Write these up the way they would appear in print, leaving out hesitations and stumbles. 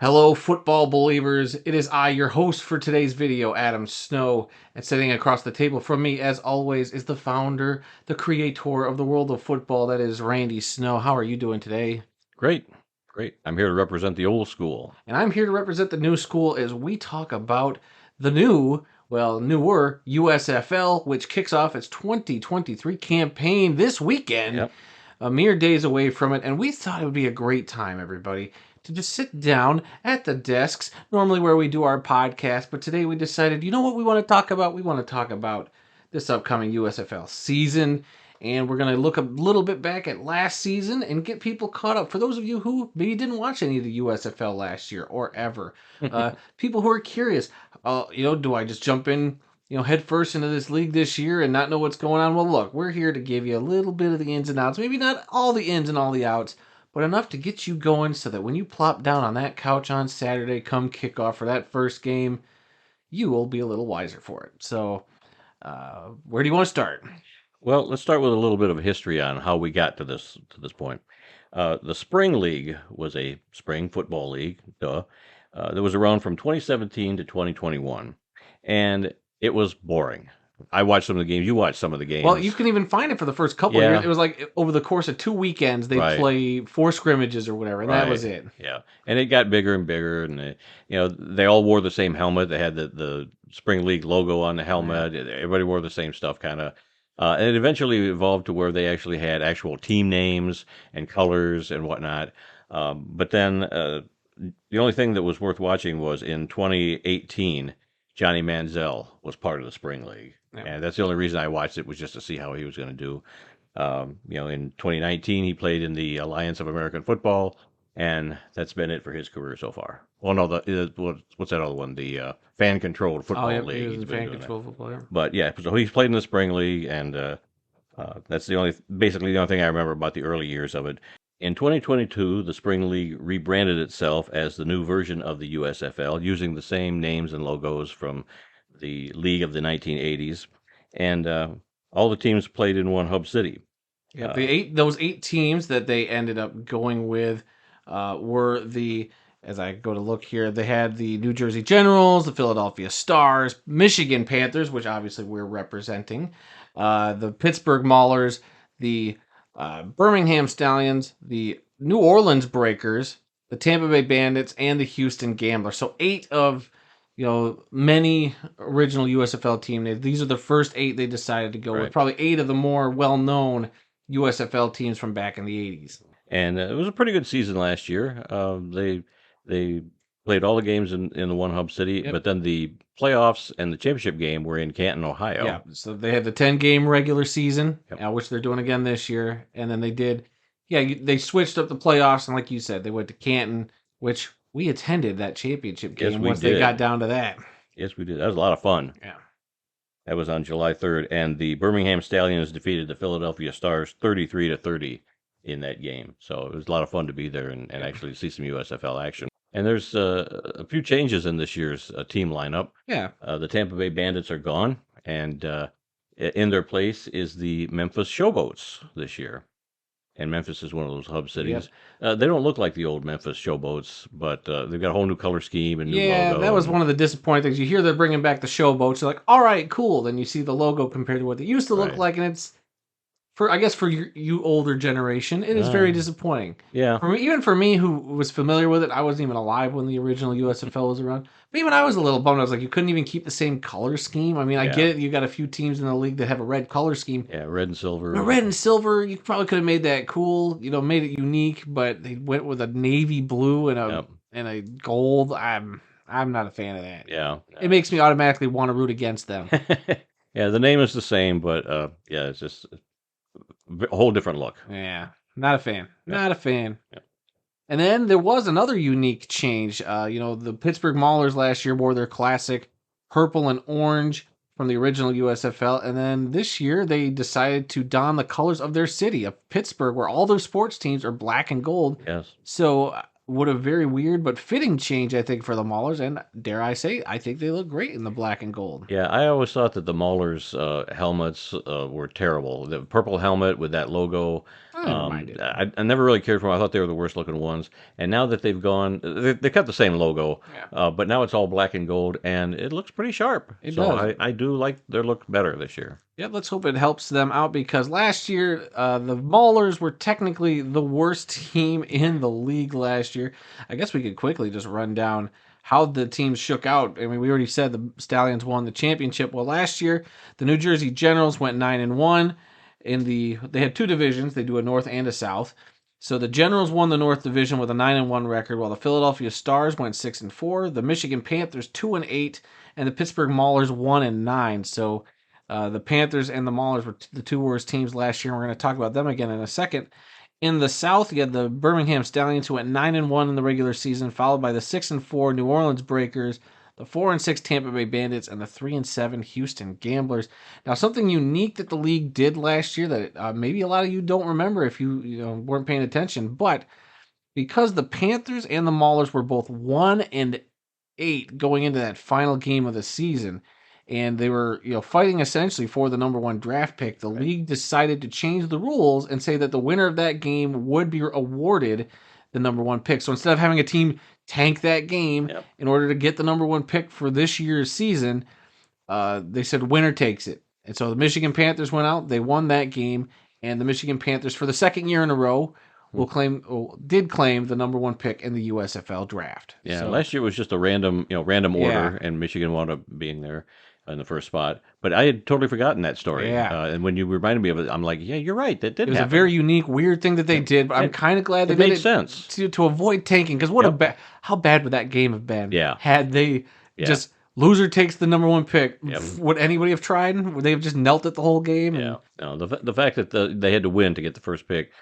Hello, football believers. It is I, your host for today's video, Adam Snow. And sitting across the table from me, as always, is the founder, the creator of the world of football. That is Randy Snow. How are you doing today? Great, great. I'm here to represent the old school. And I'm here to represent the new school as we talk about the newer USFL, which kicks off its 2023 campaign this weekend. Yep. A mere days away from it, and we thought it would be a great time, everybody, to just sit down at the desks, normally where we do our podcast, but today we decided, you know what we want to talk about? We want to talk about this upcoming USFL season, and we're going to look a little bit back at last season and get people caught up. For those of you who maybe didn't watch any of the USFL last year or ever, people who are curious, do I just jump in head first into this league this year and not know what's going on? Well, look, we're here to give you a little bit of the ins and outs. Maybe not all the ins and all the outs, but enough to get you going so that when you plop down on that couch on Saturday, come kickoff for that first game, you will be a little wiser for it. So, where do you want to start? Well, let's start with a little bit of history on how we got to this point. The Spring League was a spring football league, that was around from 2017 to 2021, and it was boring. I watched some of the games. You watched some of the games. Well, you can even find it for the first couple of years. It was like over the course of 2 weekends, they'd play 4 scrimmages or whatever, and that was it. Yeah, and it got bigger and bigger, and they all wore the same helmet. They had the Spring League logo on the helmet. Yeah. Everybody wore the same stuff, kind of. And it eventually evolved to where they actually had actual team names and colors and whatnot. But then the only thing that was worth watching was in 2018, Johnny Manziel was part of the Spring League. Yeah. And that's the only reason I watched it, was just to see how he was going to do. In 2019, he played in the Alliance of American Football, and that's been it for his career so far. Well, no, what's that other one? The fan-controlled football league. He's a fan-controlled football player. But yeah, so he's played in the Spring League, and that's basically the only thing I remember about the early years of it. In 2022, the Spring League rebranded itself as the new version of the USFL, using the same names and logos from the league of the 1980s, and all the teams played in one hub city. Yeah, those 8 teams that they ended up going with were as I go to look here, they had the New Jersey Generals, the Philadelphia Stars, Michigan Panthers, which obviously we're representing, the Pittsburgh Maulers, the Birmingham Stallions, the New Orleans Breakers, the Tampa Bay Bandits, and the Houston Gamblers. So 8 of many original USFL team names. These are the first 8 they decided to go with. Probably 8 of the more well-known USFL teams from back in the 80s. And it was a pretty good season last year. They played all the games in the one hub city, but then the playoffs and the championship game were in Canton, Ohio. Yeah, so they had the 10-game regular season, which they're doing again this year. And then they switched up the playoffs, and like you said, they went to Canton, which we attended that championship game once they got down to that. Yes, we did. That was a lot of fun. Yeah. That was on July 3rd, and the Birmingham Stallions defeated the Philadelphia Stars 33-30 in that game. So it was a lot of fun to be there and actually see some USFL action. And there's a few changes in this year's team lineup. Yeah. The Tampa Bay Bandits are gone, and in their place is the Memphis Showboats this year. And Memphis is one of those hub cities. Yep. They don't look like the old Memphis Showboats, but they've got a whole new color scheme and new logo. Yeah, that was one of the disappointing things. You hear they're bringing back the Showboats. You're like, all right, cool. Then you see the logo compared to what they used to look like, and it's, for you older generation, it is very disappointing. Yeah. Even for me, who was familiar with it, I wasn't even alive when the original USFL was around. But even I was a little bummed. I was like, you couldn't even keep the same color scheme. I mean, I get it. You got a few teams in the league that have a red color scheme. Yeah, red and silver. But red and silver, you probably could have made that cool. Made it unique. But they went with a navy blue and a gold. I'm not a fan of that. Yeah. It makes me automatically want to root against them. Yeah, the name is the same, but it's just a whole different look. Yeah, not a fan. Not a fan. Yep. And then there was another unique change. The Pittsburgh Maulers last year wore their classic purple and orange from the original USFL. And then this year they decided to don the colors of their city, of Pittsburgh, where all their sports teams are black and gold. Yes. So what a very weird but fitting change, I think, for the Maulers. And dare I say, I think they look great in the black and gold. Yeah, I always thought that the Maulers' helmets were terrible. The purple helmet with that logo never minded them. I never really cared for them. I thought they were the worst looking ones. And now that they've gone, they kept the same logo, Yeah, but now it's all black and gold, and it looks pretty sharp. it So does. I do like their look better this year. Yep, let's hope it helps them out because last year the Maulers were technically the worst team in the league last year. I guess we could quickly just run down how the teams shook out. I mean, we already said the Stallions won the championship. Well, last year the New Jersey Generals went 9-1 they had two divisions. They do a North and a South. So the Generals won the North Division with a 9-1 record, while the Philadelphia Stars went 6-4, the Michigan Panthers 2-8, and the Pittsburgh Maulers 1-9. So the Panthers and the Maulers were the two worst teams last year, and we're going to talk about them again in a second. In the South, you had the Birmingham Stallions, who went 9-1 in the regular season, followed by the 6-4 New Orleans Breakers, the 4-6 Tampa Bay Bandits, and the 3-7 Houston Gamblers. Now, something unique that the league did last year that maybe a lot of you don't remember if you weren't paying attention, but because the Panthers and the Maulers were both 1-8 going into that final game of the season, and they were fighting essentially for the number one draft pick, the league decided to change the rules and say that the winner of that game would be awarded the number one pick. So instead of having a team tank that game Yep. in order to get the number one pick for this year's season, they said winner takes it. And so the Michigan Panthers went out, they won that game, and the Michigan Panthers for the second year in a row did claim the number one pick in the USFL draft. Yeah, So, last year was just a random order, and Michigan wound up being there in the first spot. But I had totally forgotten that story. Yeah. And when you reminded me of it, I'm like, yeah, you're right. That did it was happen. a very unique, weird thing that they did, but I'm kind of glad they it did made it sense. to avoid tanking. Because how bad would that game have been? Yeah. Had they Yeah. just loser takes the number one pick, Yep. would anybody have tried? Would they have just knelt it the whole game? Yeah. No, the fact that they had to win to get the first pick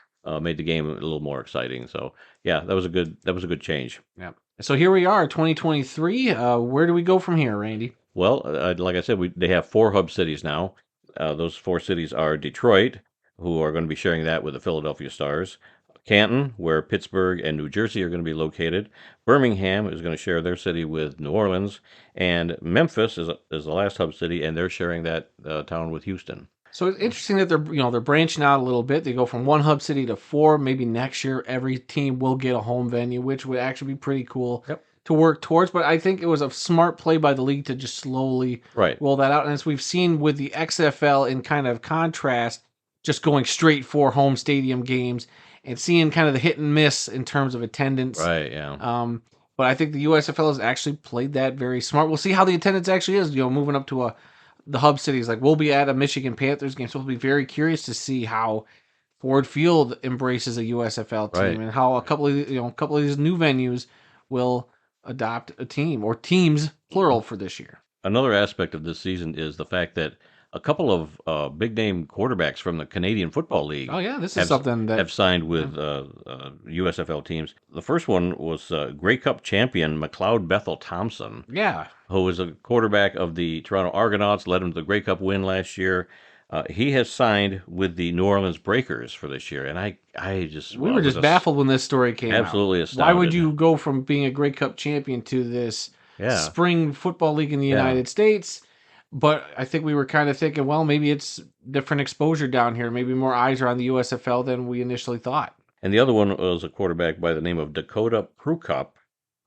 made the game a little more exciting. So yeah, that was a good change. Yeah. So here we are, 2023. Where do we go from here, Randy? Well, like I said, they have 4 hub cities now. Those 4 cities are Detroit, who are going to be sharing that with the Philadelphia Stars. Canton, where Pittsburgh and New Jersey are going to be located. Birmingham is going to share their city with New Orleans. And Memphis is the last hub city, and they're sharing that town with Houston. So it's interesting that they're branching out a little bit. They go from 1 hub city to 4. Maybe next year every team will get a home venue, which would actually be pretty cool to work towards. But I think it was a smart play by the league to just slowly roll that out. And as we've seen with the XFL in kind of contrast, just going straight for home stadium games and seeing kind of the hit and miss in terms of attendance. Right, yeah. But I think the USFL has actually played that very smart. We'll see how the attendance actually is, moving up to the hub cities. Like we'll be at a Michigan Panthers game, so we'll be very curious to see how Ford Field embraces a USFL team and how a couple of these new venues will adopt a team or teams plural for this year. Another aspect of this season is the fact that a couple of big name quarterbacks from the Canadian Football League. Oh yeah, this is something that have signed with USFL teams. The first one was Grey Cup champion McLeod Bethel-Thompson. Yeah, who was a quarterback of the Toronto Argonauts, led them to the Grey Cup win last year. He has signed with the New Orleans Breakers for this year, and we were just baffled when this story came out. Absolutely astounded. Why would you go from being a Grey Cup champion to this spring football league in the United States? But I think we were kind of thinking, well, maybe it's different exposure down here. Maybe more eyes are on the USFL than we initially thought. And the other one was a quarterback by the name of Dakota Prukop,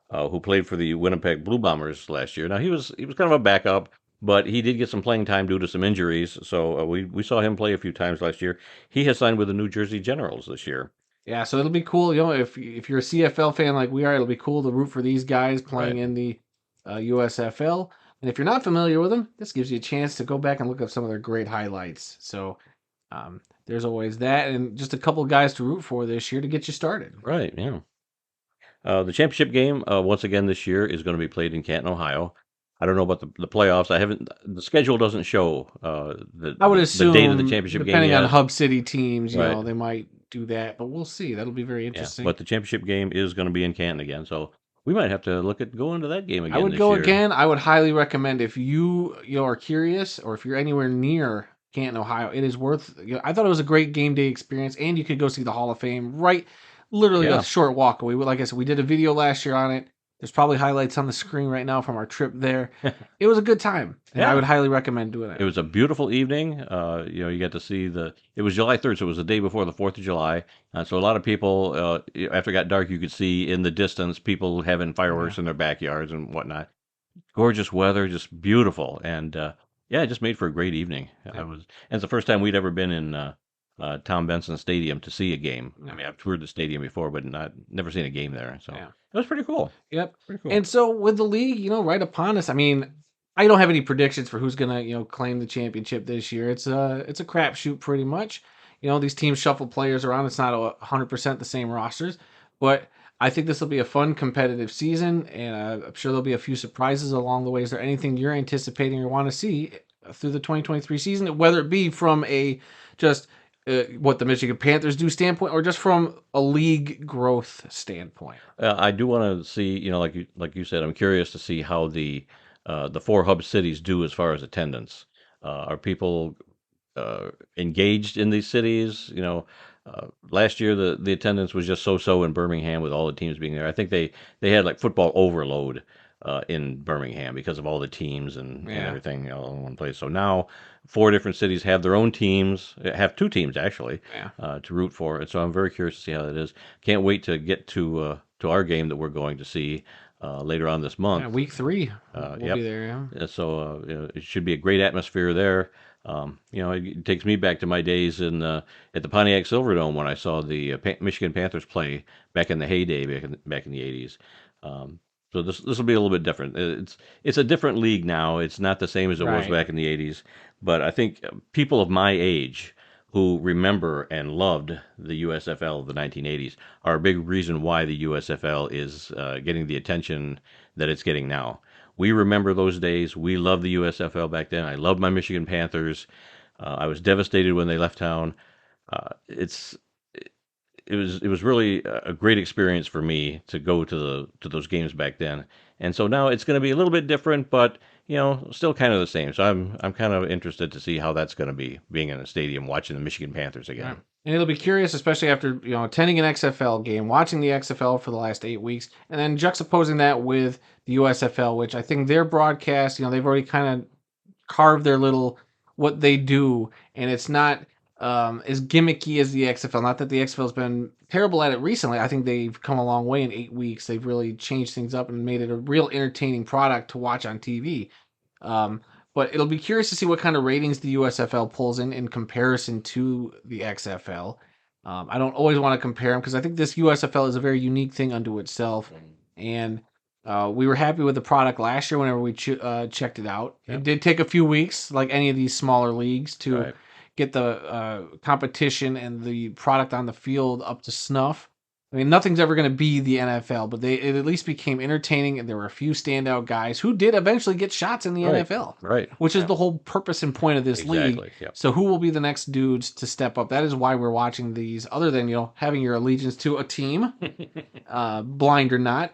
who played for the Winnipeg Blue Bombers last year. Now he was kind of a backup, but he did get some playing time due to some injuries. So we saw him play a few times last year. He has signed with the New Jersey Generals this year. Yeah, so it'll be cool. If you're a CFL fan like we are, it'll be cool to root for these guys playing in the USFL. And if you're not familiar with them, this gives you a chance to go back and look up some of their great highlights. So there's always that, and just a couple of guys to root for this year to get you started. Right, yeah. The championship game, once again this year, is going to be played in Canton, Ohio. I don't know about the playoffs. The schedule doesn't show I would assume the date of the championship game. Depending on hub city teams, they might do that, but we'll see. That'll be very interesting. But the championship game is going to be in Canton again, so we might have to look at going to that game again. I would go again. I would highly recommend if you are curious or if you're anywhere near Canton, Ohio, it is worth. I thought it was a great game day experience, and you could go see the Hall of Fame literally a short walk away. Like I said, we did a video last year on it. There's probably highlights on the screen right now from our trip there. It was a good time, and I Yeah, would highly recommend doing it it. was a beautiful evening. You got to see it was July 3rd, so it was the day before the 4th of July. So a lot of people, after it got dark, you could see in the distance people having Yeah, fireworks in their backyards and whatnot. Gorgeous weather, just beautiful, and yeah, it just made for a great evening. yeah, And it's the first time we'd ever been in Tom Benson Stadium to see a game. I yeah, mean, I've toured the stadium before, but never seen a game there, so yeah. it was pretty cool. Yep. Pretty cool. And so with the league, right upon us. I mean, I don't have any predictions for who's gonna, claim the championship this year. It's a crapshoot pretty much. These teams shuffle players around. It's not 100% the same rosters, but I think this will be a fun, competitive season, and I'm sure there'll be a few surprises along the way. Is there anything you're anticipating or want to see through the 2023 season, whether it be from a just what the Michigan Panthers do standpoint, or just from a league growth standpoint? I do want to see, like you said, I'm curious to see how the four hub cities do as far as attendance. Are people engaged in these cities? Last year the attendance was just so in Birmingham with all the teams being there. I think they had like football overload in Birmingham because of all the teams and Yeah, everything all in one place. So now four different cities have their own teams, have two teams actually yeah. to root for. And so I'm very curious to see how that is. Can't wait to get to our game that we're going to see later on this Yeah, month. week 3, we'll be Yep. there. Yeah, So it should be a great atmosphere there. It takes me back to my days at the Pontiac Silverdome when I saw the Michigan Panthers play back in the heyday, back in the '80s. Um, so this will be a little bit different. It's a different league now. It's not the same as it was right. back in the '80s. But I think people of my age who remember and loved the USFL of the 1980s are a big reason why the USFL is getting the attention that it's getting now. We remember those days. We loved the USFL back then. I loved my Michigan Panthers. I was devastated when they left town. It's it was really a great experience for me to go to those games back then. And so now it's going to be a little bit different, but still kind of the same. So I'm kind of interested to see how that's going to be being in a stadium watching the Michigan Panthers Yeah. again. And it'll be curious, especially after attending an XFL game, watching the XFL for the last 8 weeks, and then juxtaposing that with the USFL, which I think their broadcast, they've already kind of carved their little what they do, and it's not as gimmicky as the XFL. Not that the XFL's been terrible at it recently. I think they've come a long way in 8 weeks. They've really changed things up and made it a real entertaining product to watch on TV. Um, but it'll be curious to see what kind of ratings the USFL pulls in comparison to the XFL. I don't always want to compare them because I think this USFL is a very unique thing unto itself, and we were happy with the product last year whenever we checked it out. It Yep. did take a few weeks, like any of these smaller leagues, to Right. get the competition and the product on the field up to snuff. I mean, nothing's ever going to be the NFL, but it at least became entertaining, and there were a few standout guys who did eventually get shots in the Right. NFL, Right. which is Yeah. the whole purpose and point of this league. Exactly. Yep. So, who will be the next dudes to step up? That is why we're watching these, other than having your allegiance to a team, blind or not.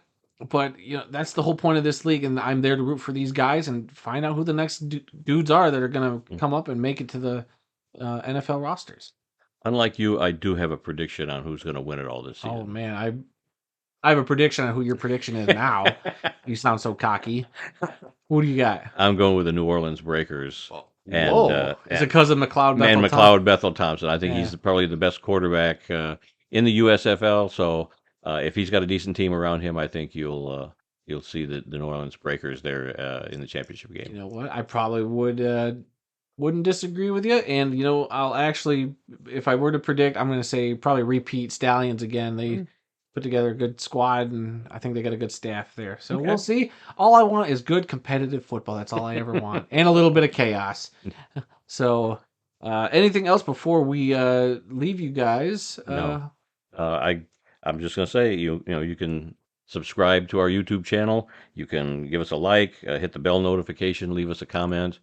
But that's the whole point of this league, and I'm there to root for these guys and find out who the next dudes are that are going to come up and make it to the NFL rosters. Unlike you, I do have a prediction on who's going to win it all this Oh season. man, I have a prediction on who your prediction is now. You sound so cocky. Who do you got? I'm going with the New Orleans Breakers. And Whoa, is it because of McLeod? man, Bethel-Thompson? McLeod Bethel-Thompson. I think Yeah. he's probably the best quarterback in the USFL. So if he's got a decent team around him, I think you'll see the New Orleans Breakers there in the championship You game. know what? I probably wouldn't disagree with you. And I'll actually, if I were to predict, I'm going to say probably repeat Stallions again. They put together a good squad, and I think they got a good staff there. So Okay. we'll see. All I want is good competitive football. That's all I ever want, and a little bit of chaos. So, anything else before we leave you guys? No. I'm just gonna say you can subscribe to our YouTube channel. You can give us a like, hit the bell notification, leave us a comment.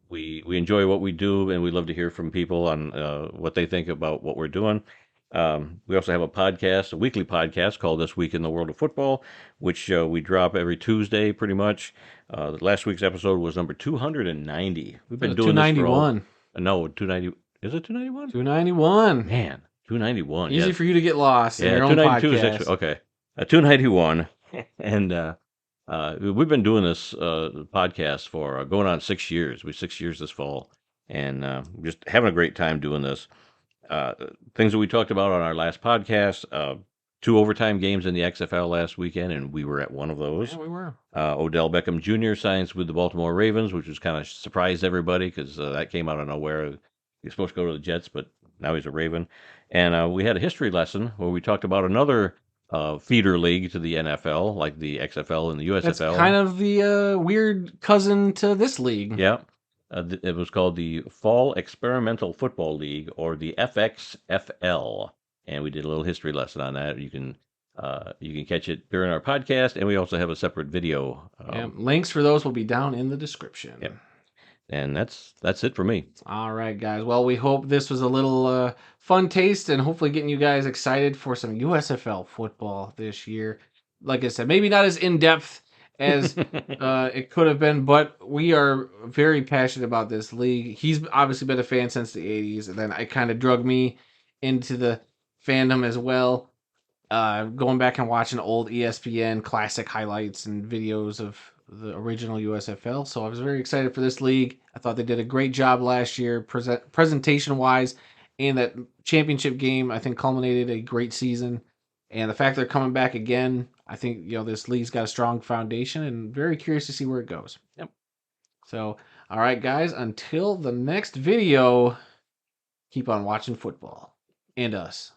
We enjoy what we do, and we love to hear from people on what they think about what we're doing. We also have a podcast, a weekly podcast called This Week in the World of Football, which we drop every Tuesday pretty much. Last week's episode was number 290. We've been doing this for 291. no 290. Is it 291? 291. Man, 291. Easy Yeah, for you to get lost in yeah. your own 292 is podcast. actually okay. 291. And we've been doing this podcast for going on 6 years. We 6 years this fall, and just having a great time doing this. Uh, Things that we talked about on our last podcast. Two overtime games in the XFL last weekend, and we were at one of Yeah, those. we were. Odell Beckham Jr. signs with the Baltimore Ravens, which was kind of surprised everybody because that came out of nowhere. He's supposed to go to the Jets, but now he's a Raven. And we had a history lesson where we talked about another feeder league to the NFL, like the XFL and the That's kind USFL. of the weird cousin to this league. Yeah. It was called the Fall Experimental Football League, or the FXFL, and we did a little history lesson on that. You can catch it during our podcast, and we also have a separate video. Yeah, links for those will be down in the description. Yep. And that's it for me. All right, guys. Well, we hope this was a little fun taste and hopefully getting you guys excited for some USFL football this year. Like I said, maybe not as in depth as it could have been, but we are very passionate about this league. He's obviously been a fan since the 80s, and then it kind of drug me into the fandom as well. Going back and watching old ESPN classic highlights and videos of the original USFL. So I was very excited for this league. I thought they did a great job last year, presentation wise, and that championship game I think culminated a great season. And the fact they're coming back again, I think this league's got a strong foundation, and very curious to see where it goes. Yep. So, all right, guys, until the next video, keep on watching football and us.